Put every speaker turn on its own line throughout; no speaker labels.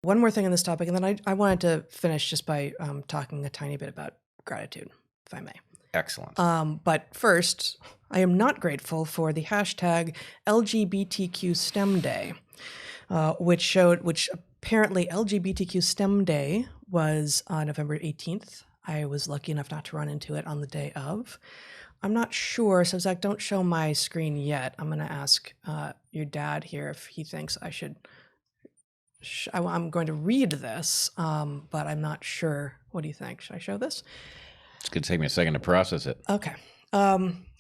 One more thing on this topic, and then I wanted to finish just by talking a tiny bit about gratitude, if I may.
Excellent.
But first, I am not grateful for the hashtag LGBTQ STEM Day, which apparently LGBTQ STEM Day was on November 18th. I was lucky enough not to run into it on the day of. I'm not sure, so Zach, don't show my screen yet. I'm going to ask your dad here if he thinks I should. I'm going to read this, but I'm not sure. What do you think? Should I show this?
It's going to take me a second to process it.
Okay.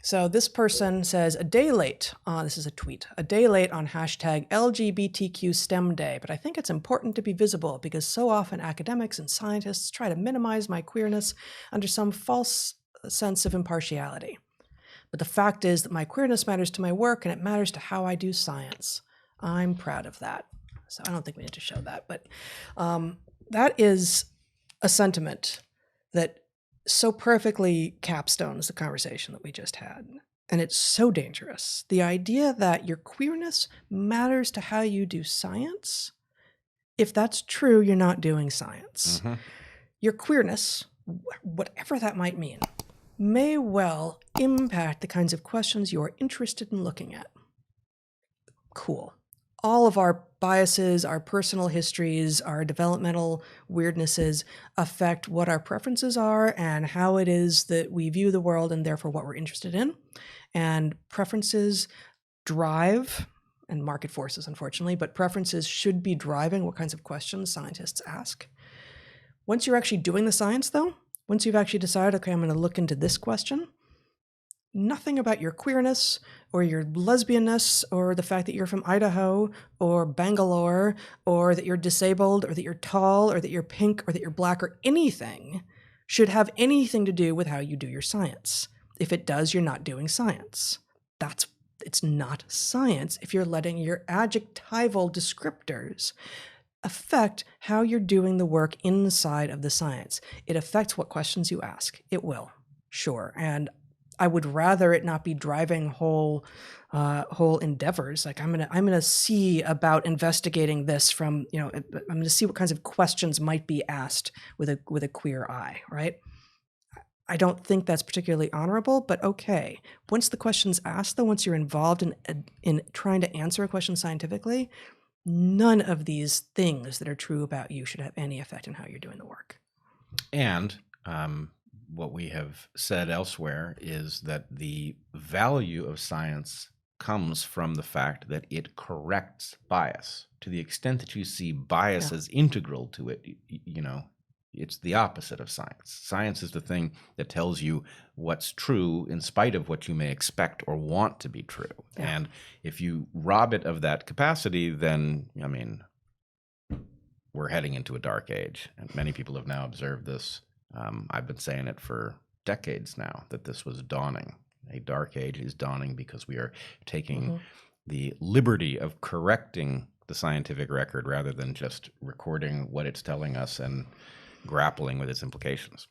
So this person says, a day late, this is a tweet, a day late on hashtag LGBTQ STEM Day, but I think it's important to be visible because so often academics and scientists try to minimize my queerness under some false sense of impartiality. But the fact is that my queerness matters to my work and it matters to how I do science. I'm proud of that. So I don't think we need to show that, but that is a sentiment that so perfectly capstones the conversation that we just had. And it's so dangerous. The idea that your queerness matters to how you do science, if that's true, you're not doing science.
Mm-hmm.
Your queerness, whatever that might mean, may well impact the kinds of questions you're interested in looking at. Cool. All of our biases, our personal histories, our developmental weirdnesses affect what our preferences are and how it is that we view the world and therefore what we're interested in. And preferences drive, and market forces, unfortunately, but preferences should be driving what kinds of questions scientists ask. Once you're actually doing the science, though, once you've actually decided, okay, I'm going to look into this question, nothing about your queerness or your lesbianness or the fact that you're from Idaho or Bangalore or that you're disabled or that you're tall or that you're pink or that you're black or anything should have anything to do with how you do your science. If it does, you're not doing science. It's not science if you're letting your adjectival descriptors affect how you're doing the work inside of the science. It affects what questions you ask. It will, sure. And I would rather it not be driving whole endeavors. Like I'm gonna see about investigating this from, I'm gonna see what kinds of questions might be asked with a queer eye, right? I don't think that's particularly honorable, but okay. Once the question's asked, though, once you're involved in trying to answer a question scientifically, none of these things that are true about you should have any effect on how you're doing the work.
And what we have said elsewhere is that the value of science comes from the fact that it corrects bias. To the extent that you see bias as integral to it, it's the opposite of science. Science is the thing that tells you what's true in spite of what you may expect or want to be true. Yeah. And if you rob it of that capacity, then, we're heading into a dark age. And many people have now observed this. I've been saying it for decades now, that this was dawning. A dark age is dawning because we are taking the liberty of correcting the scientific record rather than just recording what it's telling us and grappling with its implications.